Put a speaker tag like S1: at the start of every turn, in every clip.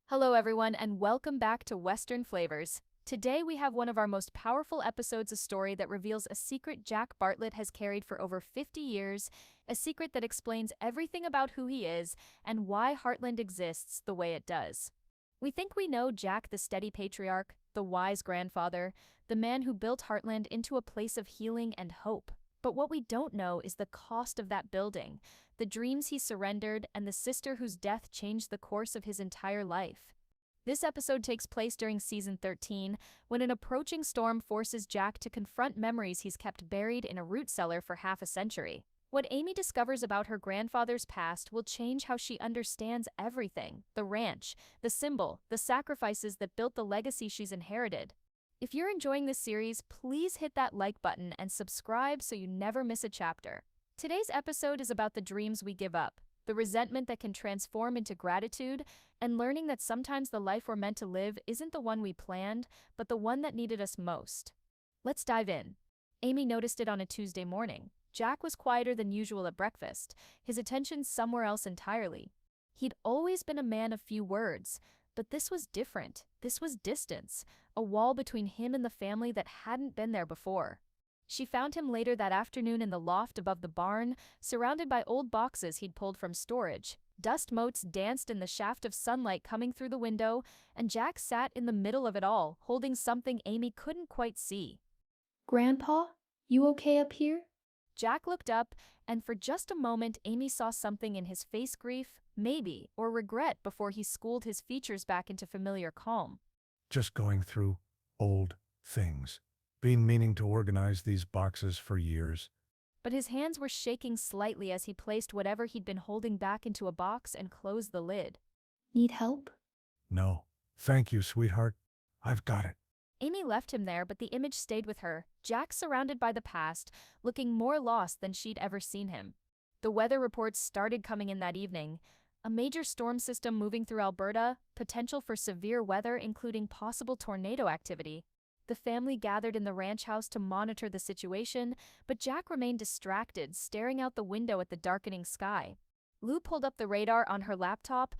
S1: Hello, everyone, and welcome back to Western Flavors. Today, we have one of our most powerful episodes, a story that reveals a secret Jack Bartlett has carried for over 50 years, a secret that explains everything about who he is and why Heartland exists the way it does. We think we know Jack, the steady patriarch, the wise grandfather, the man who built Heartland into a place of healing and hope. But what we don't know is the cost of that building, the dreams he surrendered, and the sister whose death changed the course of his entire life. This episode takes place during season 13, when an approaching storm forces Jack to confront memories he's kept buried in a root cellar for half a century. What Amy discovers about her grandfather's past will change how she understands everything: the ranch, the symbol, the sacrifices that built the legacy she's inherited. If you're enjoying this series, please hit that like button and subscribe so you never miss a chapter. Today's episode is about the dreams we give up, the resentment that can transform into gratitude, and learning that sometimes the life we're meant to live isn't the one we planned, but the one that needed us most. Let's dive in. Amy noticed it on a Tuesday morning. Jack was quieter than usual at breakfast, his attention somewhere else entirely. He'd always been a man of few words, but this was different. This was distance, a wall between him and the family that hadn't been there before. She found him later that afternoon in the loft above the barn, surrounded by old boxes he'd pulled from storage. Dust motes danced in the shaft of sunlight coming through the window, and Jack sat in the middle of it all, holding something Amy couldn't quite see.
S2: Grandpa, you okay up here?
S1: Jack looked up, and for just a moment Amy saw something in his face: grief, maybe, or regret, before he schooled his features back into familiar calm.
S3: Just going through old things. Been meaning to organize these boxes for years.
S1: But his hands were shaking slightly as he placed whatever he'd been holding back into a box and closed the lid.
S2: Need help?
S3: No, thank you, sweetheart. I've got it.
S1: Amy left him there, but the image stayed with her, Jack surrounded by the past, looking more lost than she'd ever seen him. The weather reports started coming in that evening. A major storm system moving through Alberta, potential for severe weather including possible tornado activity. The family gathered in the ranch house to monitor the situation, but Jack remained distracted, staring out the window at the darkening sky. Lou pulled up the radar on her laptop.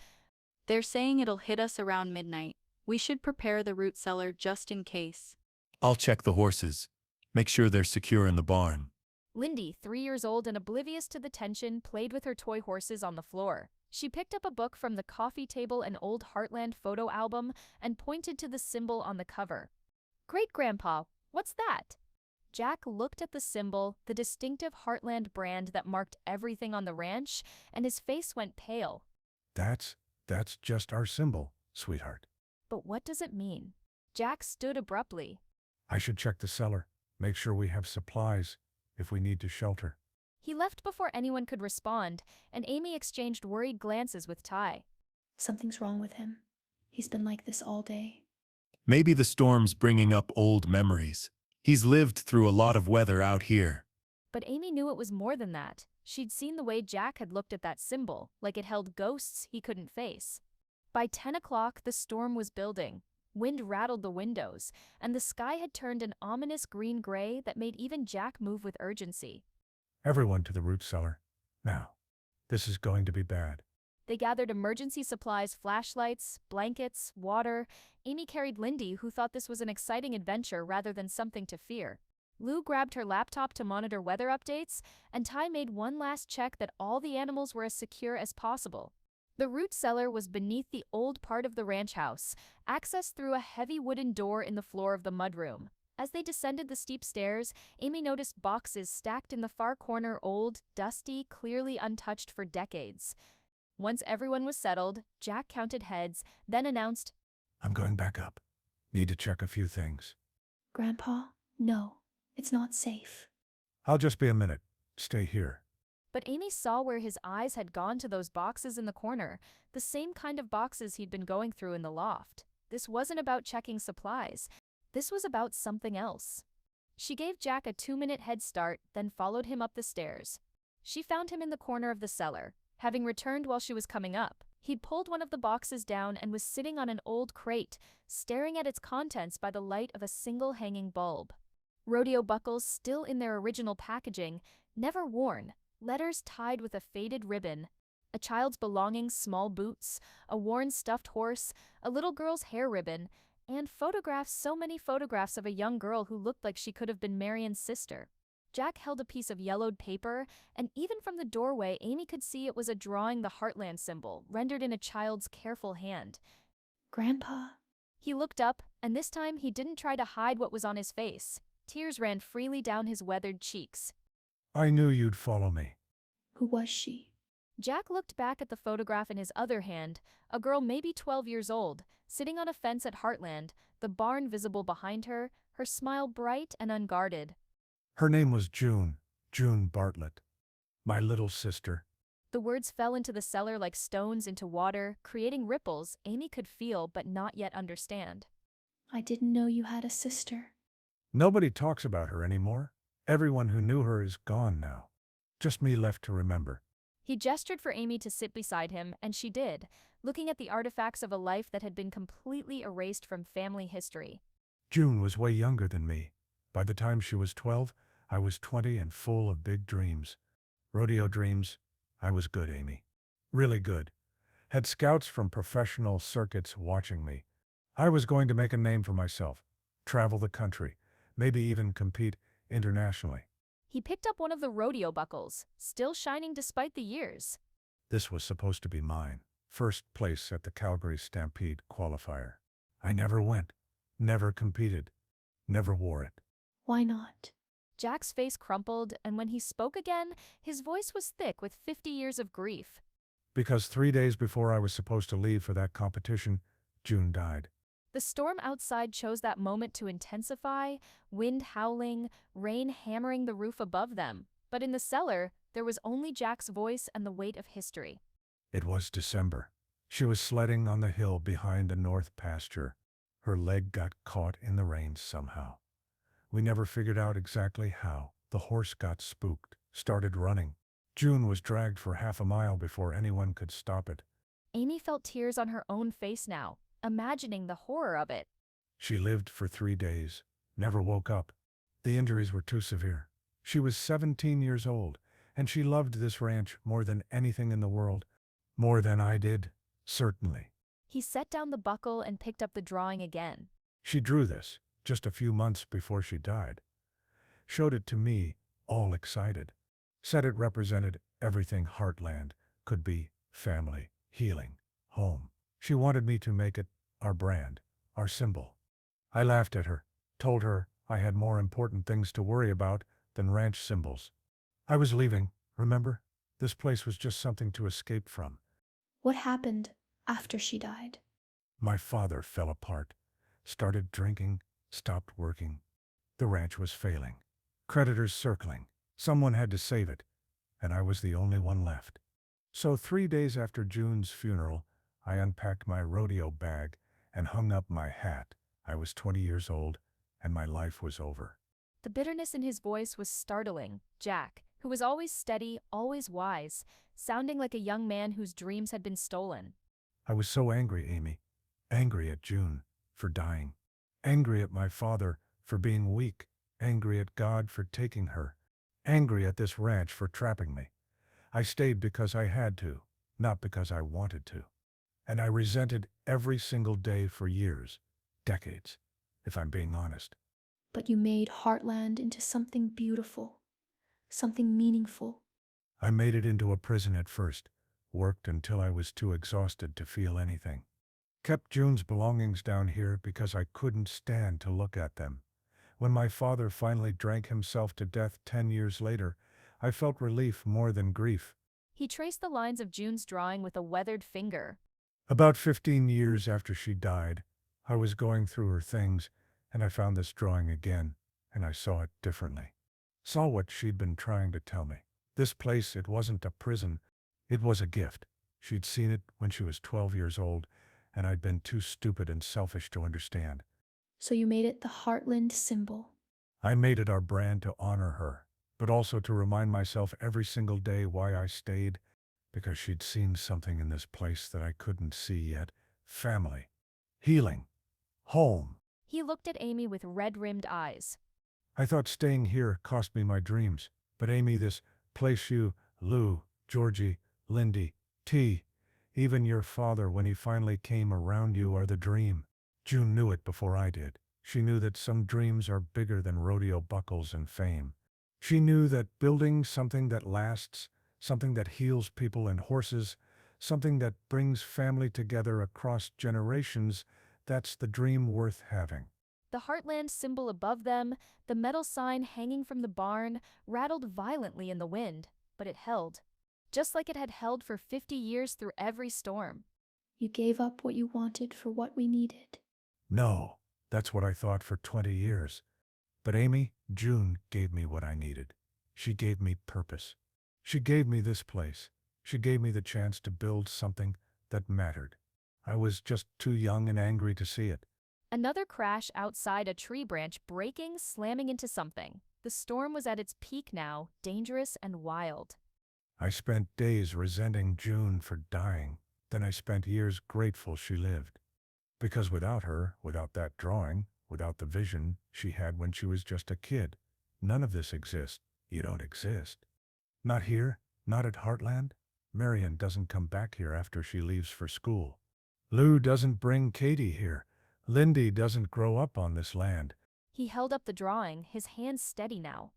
S4: They're saying it'll hit us around midnight. We should prepare the root cellar just in case.
S5: I'll check the horses. Make sure they're secure in the barn.
S1: Lindy, 3 years old and oblivious to the tension, played with her toy horses on the floor. She picked up a book from the coffee table, an old Heartland photo album, and pointed to the symbol on the cover. "Great Grandpa, what's that?" Jack looked at the symbol, the distinctive Heartland brand that marked everything on the ranch, and his face went pale.
S3: That's just our symbol, sweetheart.
S1: But what does it mean? Jack stood abruptly.
S3: I should check the cellar, make sure we have supplies if we need to shelter.
S1: He left before anyone could respond, and Amy exchanged worried glances with Ty.
S2: Something's wrong with him. He's been like this all day.
S5: Maybe the storm's bringing up old memories. He's lived through a lot of weather out here.
S1: But Amy knew it was more than that. She'd seen the way Jack had looked at that symbol, like it held ghosts he couldn't face. By 10 o'clock, the storm was building. Wind rattled the windows, and the sky had turned an ominous green-gray that made even Jack move with urgency.
S3: Everyone to the root cellar. Now, this is going to be bad.
S1: They gathered emergency supplies: flashlights, blankets, water. Amy carried Lindy, who thought this was an exciting adventure rather than something to fear. Lou grabbed her laptop to monitor weather updates, and Ty made one last check that all the animals were as secure as possible. The root cellar was beneath the old part of the ranch house, accessed through a heavy wooden door in the floor of the mudroom. As they descended the steep stairs, Amy noticed boxes stacked in the far corner, old, dusty, clearly untouched for decades. Once everyone was settled, Jack counted heads, then announced,
S3: I'm going back up. Need to check a few things.
S2: Grandpa, no, it's not safe.
S3: I'll just be a minute. Stay here.
S1: But Amy saw where his eyes had gone, to those boxes in the corner, the same kind of boxes he'd been going through in the loft. This wasn't about checking supplies. This was about something else. She gave Jack a 2-minute head start, then followed him up the stairs. She found him in the corner of the cellar, having returned while she was coming up. He'd pulled one of the boxes down and was sitting on an old crate, staring at its contents by the light of a single hanging bulb. Rodeo buckles still in their original packaging, never worn, letters tied with a faded ribbon. A child's belongings, small boots, a worn stuffed horse, a little girl's hair ribbon, and photographs, so many photographs of a young girl who looked like she could have been Marion's sister. Jack held a piece of yellowed paper, and even from the doorway, Amy could see it was a drawing the Heartland symbol, rendered in a child's careful hand.
S2: Grandpa,
S1: He looked up, and this time he didn't try to hide what was on his face. Tears ran freely down his weathered cheeks.
S3: I knew you'd follow me.
S2: who was she?
S1: Jack looked back at the photograph in his other hand, a girl maybe 12 years old, sitting on a fence at Heartland, the barn visible behind her, her smile bright and unguarded.
S3: Her name was June Bartlett. My little sister.
S1: The words fell into the cellar like stones into water, creating ripples Amy could feel but not yet understand.
S2: I didn't know you had a sister.
S3: Nobody talks about her anymore. Everyone who knew her is gone now. Just me left to remember.
S1: He gestured for Amy to sit beside him, and she did, looking at the artifacts of a life that had been completely erased from family history.
S3: June was way younger than me. By the time she was 12, I was 20 and full of big dreams. Rodeo dreams. I was good, Amy. Really good. Had scouts from professional circuits watching me. I was going to make a name for myself, travel the country, maybe even compete internationally.
S1: He picked up one of the rodeo buckles, still shining despite the years.
S3: This was supposed to be mine. First place at the Calgary Stampede qualifier. I never went, never competed, never wore it.
S2: Why not?
S1: Jack's face crumpled, and when he spoke again, his voice was thick with 50 years of grief.
S3: Because 3 days before I was supposed to leave for that competition, June died.
S1: The storm outside chose that moment to intensify, wind howling, rain hammering the roof above them. But in the cellar, there was only Jack's voice and the weight of history.
S3: It was December. She was sledding on the hill behind the north pasture. Her leg got caught in the reins somehow. We never figured out exactly how. The horse got spooked, started running. June was dragged for half a mile before anyone could stop it.
S1: Amy felt tears on her own face now, imagining the horror of it.
S3: She lived for 3 days, never woke up. The injuries were too severe. She was 17 years old, and she loved this ranch more than anything in the world. More than I did, certainly.
S1: He set down the buckle and picked up the drawing again.
S3: She drew this just a few months before she died. Showed it to me, all excited. Said it represented everything Heartland could be: family, healing, home. She wanted me to make it our brand, our symbol. I laughed at her, told her I had more important things to worry about than ranch symbols. I was leaving, remember? This place was just something to escape from.
S2: What happened after she died?
S3: My father fell apart, started drinking, stopped working. The ranch was failing. Creditors circling. Someone had to save it, and I was the only one left. So 3 days after June's funeral, I unpacked my rodeo bag and hung up my hat. I was 20 years old, and my life was over.
S1: The bitterness in his voice was startling. Jack, who was always steady, always wise, sounding like a young man whose dreams had been stolen.
S3: I was so angry, Amy. Angry at June for dying. Angry at my father for being weak. Angry at God for taking her. Angry at this ranch for trapping me. I stayed because I had to, not because I wanted to. And I resented every single day for years, decades, if I'm being honest.
S2: But you made Heartland into something beautiful, something meaningful.
S3: I made it into a prison at first, worked until I was too exhausted to feel anything. Kept June's belongings down here because I couldn't stand to look at them. When my father finally drank himself to death 10 years later, I felt relief more than grief.
S1: He traced the lines of June's drawing with a weathered finger.
S3: About 15 years after she died, I was going through her things, and I found this drawing again, and I saw it differently. Saw what she'd been trying to tell me. This place, it wasn't a prison, it was a gift. She'd seen it when she was 12 years old, and I'd been too stupid and selfish to understand.
S2: So you made it the Heartland symbol.
S3: I made it our brand to honor her, but also to remind myself every single day why I stayed, because she'd seen something in this place that I couldn't see yet. Family, healing, home.
S1: He looked at Amy with red-rimmed eyes.
S3: I thought staying here cost me my dreams, but Amy, this place, you, Lou, Georgie, Lindy, T. Even your father, when he finally came around, you are the dream. June knew it before I did. She knew that some dreams are bigger than rodeo buckles and fame. She knew that building something that lasts, something that heals people and horses, something that brings family together across generations, that's the dream worth having.
S1: The Heartland symbol above them, the metal sign hanging from the barn, rattled violently in the wind, but it held. Just like it had held for 50 years through every storm.
S2: You gave up what you wanted for what we needed.
S3: No, that's what I thought for 20 years. But Amy, June gave me what I needed. She gave me purpose. She gave me this place. She gave me the chance to build something that mattered. I was just too young and angry to see it.
S1: Another crash outside, a tree branch breaking, slamming into something. The storm was at its peak now, dangerous and wild.
S3: I spent days resenting June for dying. Then I spent years grateful she lived. Because without her, without that drawing, without the vision she had when she was just a kid, none of this exists. You don't exist. Not here, not at Heartland. Marion doesn't come back here after she leaves for school. Lou doesn't bring Katie here. Lindy doesn't grow up on this land.
S1: He held up the drawing, his hands steady now.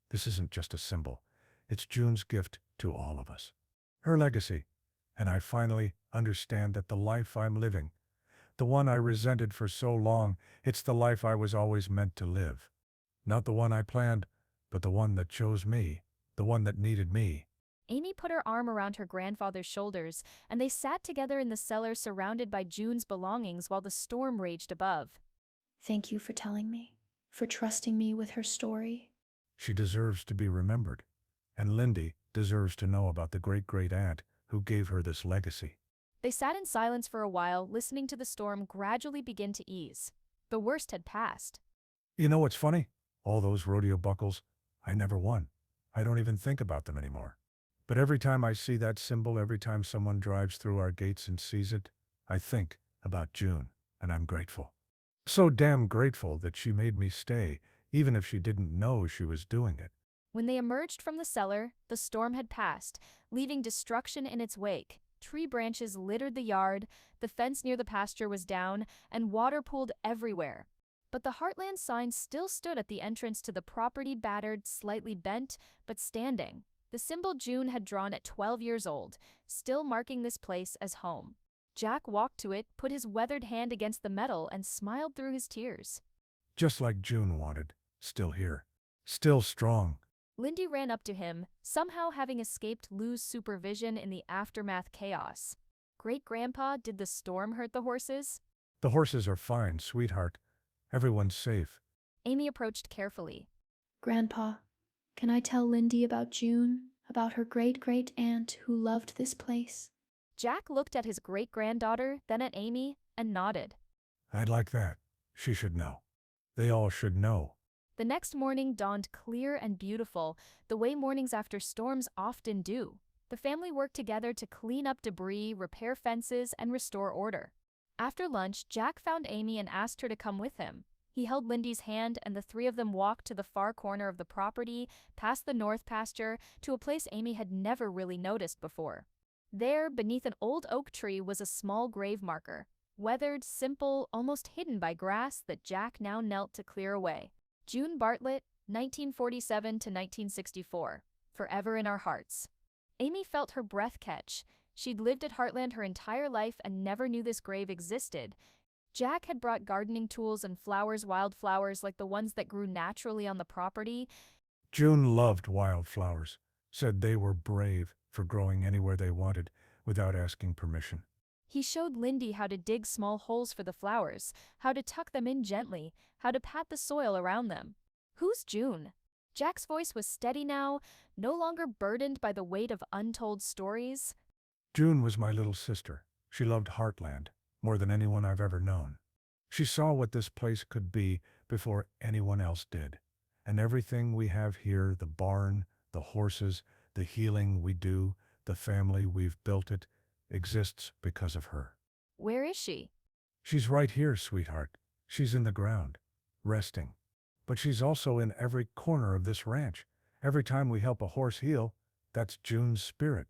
S3: This isn't just a symbol. It's June's gift to all of us. Her legacy. And I finally understand that the life I'm living, the one I resented for so long, it's the life I was always meant to live. Not the one I planned, but the one that chose me, the one that needed me.
S1: Amy put her arm around her grandfather's shoulders, and they sat together in the cellar surrounded by June's belongings while the storm raged above.
S2: Thank you for telling me, for trusting me with her story.
S3: She deserves to be remembered. And Lindy deserves to know about the great-great-aunt who gave her this legacy.
S1: They sat in silence for a while, listening to the storm gradually begin to ease. The worst had passed.
S3: You know what's funny? All those rodeo buckles, I never won. I don't even think about them anymore. But every time I see that symbol, every time someone drives through our gates and sees it, I think about June, and I'm grateful. So damn grateful that she made me stay, even if she didn't know she was doing it.
S1: When they emerged from the cellar, the storm had passed, leaving destruction in its wake. Tree branches littered the yard, the fence near the pasture was down, and water pooled everywhere. But the Heartland sign still stood at the entrance to the property, battered, slightly bent, but standing. The symbol June had drawn at 12 years old, still marking this place as home. Jack walked to it, put his weathered hand against the metal, and smiled through his tears.
S3: Just like June wanted. Still here. Still strong.
S1: Lindy ran up to him, somehow having escaped Lou's supervision in the aftermath chaos. Great-grandpa, did the storm hurt the horses?
S3: The horses are fine, sweetheart. Everyone's safe.
S1: Amy approached carefully.
S2: Grandpa, can I tell Lindy about June, about her great-great-aunt who loved this place?
S1: Jack looked at his great-granddaughter, then at Amy, and nodded.
S3: I'd like that. She should know. They all should know.
S1: The next morning dawned clear and beautiful, the way mornings after storms often do. The family worked together to clean up debris, repair fences, and restore order. After lunch, Jack found Amy and asked her to come with him. He held Lindy's hand, and the three of them walked to the far corner of the property, past the north pasture, to a place Amy had never really noticed before. There, beneath an old oak tree, was a small grave marker, weathered, simple, almost hidden by grass that Jack now knelt to clear away. June Bartlett, 1947 to 1964, forever in our hearts. Amy felt her breath catch. She'd lived at Heartland her entire life and never knew this grave existed. Jack had brought gardening tools and flowers, wildflowers like the ones that grew naturally on the property.
S3: June loved wildflowers, said they were brave for growing anywhere they wanted without asking permission.
S1: He showed Lindy how to dig small holes for the flowers, how to tuck them in gently, how to pat the soil around them. Who's June? Jack's voice was steady now, no longer burdened by the weight of untold stories.
S3: June was my little sister. She loved Heartland more than anyone I've ever known. She saw what this place could be before anyone else did. And everything we have here, the barn, the horses, the healing we do, the family we've built it, exists because of her.
S1: Where is she?
S3: She's right here, sweetheart. She's in the ground, resting. But she's also in every corner of this ranch. Every time we help a horse heal, that's June's spirit.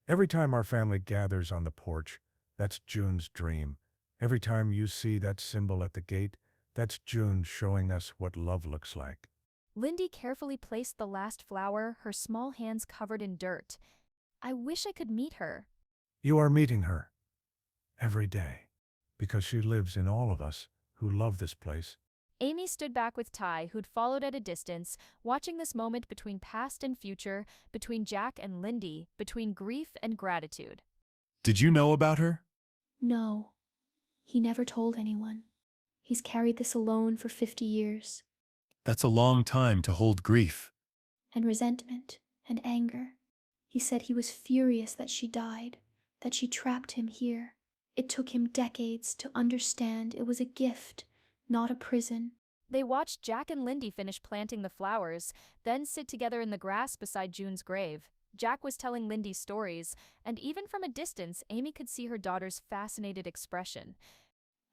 S3: Every time our family gathers on the porch, that's June's dream. Every time you see that symbol at the gate, that's June showing us what love looks like.
S1: Lindy carefully placed the last flower, her small hands covered in dirt. I wish I could meet her.
S3: You are meeting her every day because she lives in all of us who love this place.
S1: Amy stood back with Ty, who'd followed at a distance, watching this moment between past and future, between Jack and Lindy, between grief and gratitude.
S5: Did you know about her?
S2: No, he never told anyone. He's carried this alone for 50 years.
S5: That's a long time to hold grief.
S2: And resentment and anger. He said he was furious that she died, that she trapped him here. It took him decades to understand it was a gift, not a prison.
S1: They watched Jack and Lindy finish planting the flowers, then sit together in the grass beside June's grave. Jack was telling Lindy stories, and even from a distance, Amy could see her daughter's fascinated expression.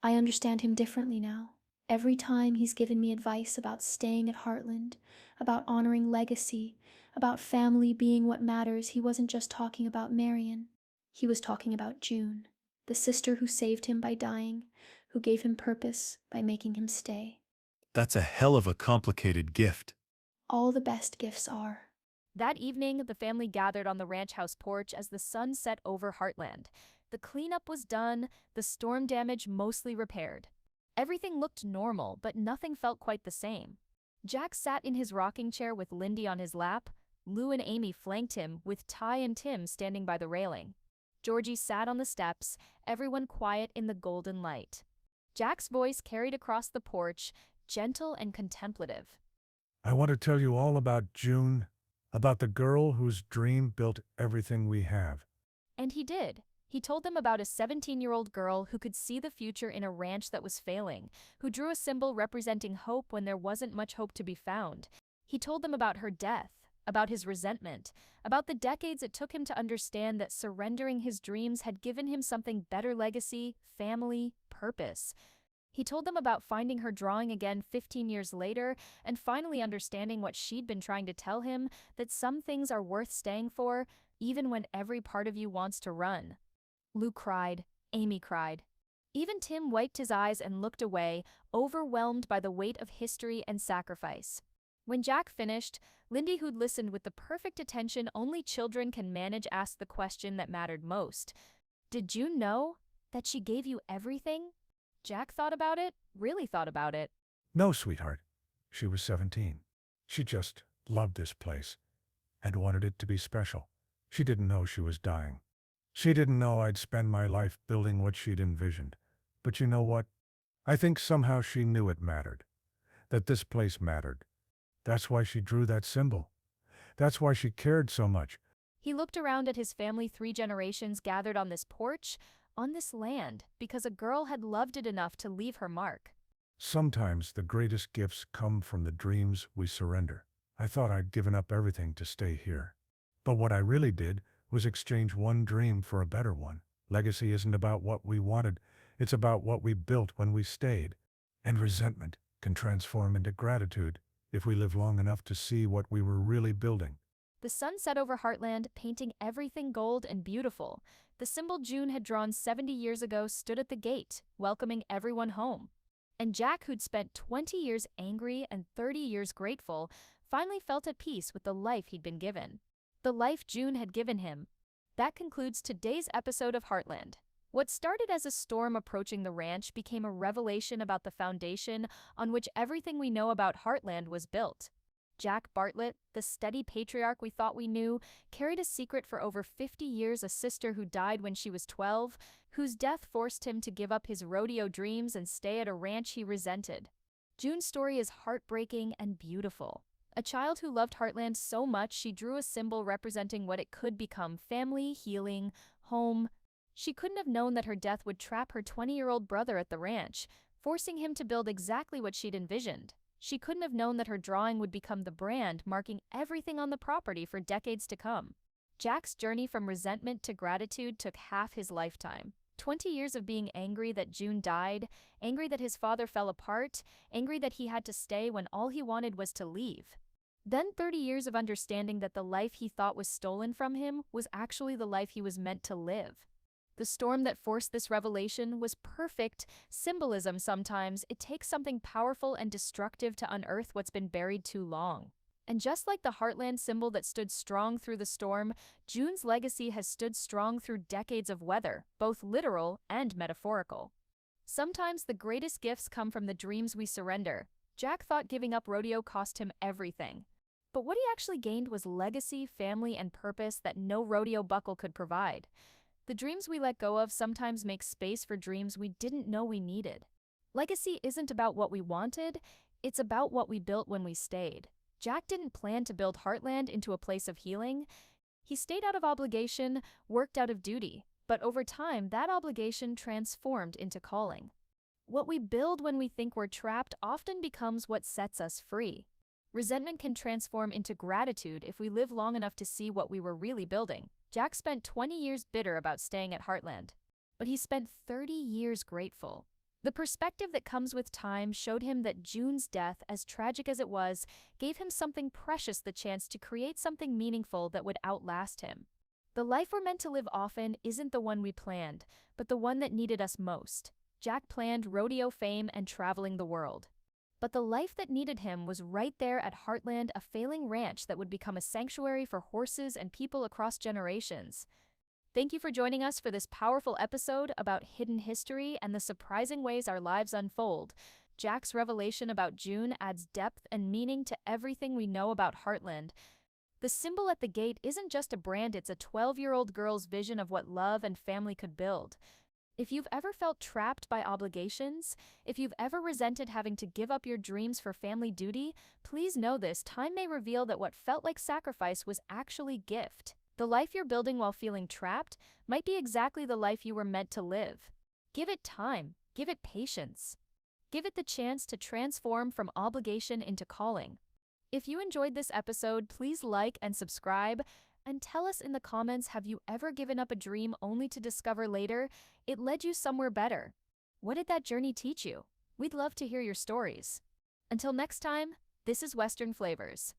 S2: I understand him differently now. Every time he's given me advice about staying at Heartland, about honoring legacy, about family being what matters, he wasn't just talking about Marion. He was talking about June, the sister who saved him by dying, who gave him purpose by making him stay.
S5: That's a hell of a complicated gift.
S2: All the best gifts are.
S1: That evening, the family gathered on the ranch house porch as the sun set over Heartland. The cleanup was done, the storm damage mostly repaired. Everything looked normal, but nothing felt quite the same. Jack sat in his rocking chair with Lindy on his lap. Lou and Amy flanked him, with Ty and Tim standing by the railing. Georgie sat on the steps, everyone quiet in the golden light. Jack's voice carried across the porch, gentle and contemplative.
S3: I want to tell you all about June, about the girl whose dream built everything we have.
S1: And he did. He told them about a 17-year-old girl who could see the future in a ranch that was failing, who drew a symbol representing hope when there wasn't much hope to be found. He told them about her death, about his resentment, about the decades it took him to understand that surrendering his dreams had given him something better: legacy, family, purpose. He told them about finding her drawing again 15 years later and finally understanding what she'd been trying to tell him, that some things are worth staying for, even when every part of you wants to run. Lou cried. Amy cried. Even Tim wiped his eyes and looked away, overwhelmed by the weight of history and sacrifice. When Jack finished, Lindy, who'd listened with the perfect attention only children can manage, asked the question that mattered most. Did June know that she gave you everything? Jack thought about it, really thought about it.
S3: No, sweetheart. She was 17. She just loved this place and wanted it to be special. She didn't know she was dying. She didn't know I'd spend my life building what she'd envisioned. But you know what? I think somehow she knew it mattered, that this place mattered. That's why she drew that symbol. That's why she cared so much.
S1: He looked around at his family, 3 generations gathered on this porch, on this land, because a girl had loved it enough to leave her mark.
S3: Sometimes the greatest gifts come from the dreams we surrender. I thought I'd given up everything to stay here. But what I really did was exchange one dream for a better one. Legacy isn't about what we wanted, it's about what we built when we stayed. And resentment can transform into gratitude if we live long enough to see what we were really building.
S1: The sun set over Heartland, painting everything gold and beautiful. The symbol June had drawn 70 years ago stood at the gate, welcoming everyone home. And Jack, who'd spent 20 years angry and 30 years grateful, finally felt at peace with the life he'd been given. The life June had given him. That concludes today's episode of Heartland. What started as a storm approaching the ranch became a revelation about the foundation on which everything we know about Heartland was built. Jack Bartlett, the steady patriarch we thought we knew, carried a secret for over 50 years: a sister who died when she was 12, whose death forced him to give up his rodeo dreams and stay at a ranch he resented. June's story is heartbreaking and beautiful. A child who loved Heartland so much she drew a symbol representing what it could become: family, healing, home. She couldn't have known that her death would trap her 20-year-old brother at the ranch, forcing him to build exactly what she'd envisioned. She couldn't have known that her drawing would become the brand marking everything on the property for decades to come. Jack's journey from resentment to gratitude took half his lifetime. 20 years of being angry that June died, angry that his father fell apart, angry that he had to stay when all he wanted was to leave. Then 30 years of understanding that the life he thought was stolen from him was actually the life he was meant to live. The storm that forced this revelation was perfect symbolism. Sometimes it takes something powerful and destructive to unearth what's been buried too long. And just like the Heartland symbol that stood strong through the storm, June's legacy has stood strong through decades of weather, both literal and metaphorical. Sometimes the greatest gifts come from the dreams we surrender. Jack thought giving up rodeo cost him everything. But what he actually gained was legacy, family, and purpose that no rodeo buckle could provide. The dreams we let go of sometimes make space for dreams we didn't know we needed. Legacy isn't about what we wanted, it's about what we built when we stayed. Jack didn't plan to build Heartland into a place of healing. He stayed out of obligation, worked out of duty, but over time, that obligation transformed into calling. What we build when we think we're trapped often becomes what sets us free. Resentment can transform into gratitude if we live long enough to see what we were really building. Jack spent 20 years bitter about staying at Heartland, but he spent 30 years grateful. The perspective that comes with time showed him that June's death, as tragic as it was, gave him something precious, the chance to create something meaningful that would outlast him. The life we're meant to live often isn't the one we planned, but the one that needed us most. Jack planned rodeo fame and traveling the world. But the life that needed him was right there at Heartland, a failing ranch that would become a sanctuary for horses and people across generations. Thank you for joining us for this powerful episode about hidden history and the surprising ways our lives unfold. Jack's revelation about June adds depth and meaning to everything we know about Heartland. The symbol at the gate isn't just a brand, it's a 12-year-old girl's vision of what love and family could build. If you've ever felt trapped by obligations, if you've ever resented having to give up your dreams for family duty, please know this: time may reveal that what felt like sacrifice was actually gift. The life you're building while feeling trapped might be exactly the life you were meant to live. Give it time, give it patience. Give it the chance to transform from obligation into calling. If you enjoyed this episode, please like and subscribe. And tell us in the comments, have you ever given up a dream only to discover later it led you somewhere better? What did that journey teach you? We'd love to hear your stories. Until next time, this is Western Flavors.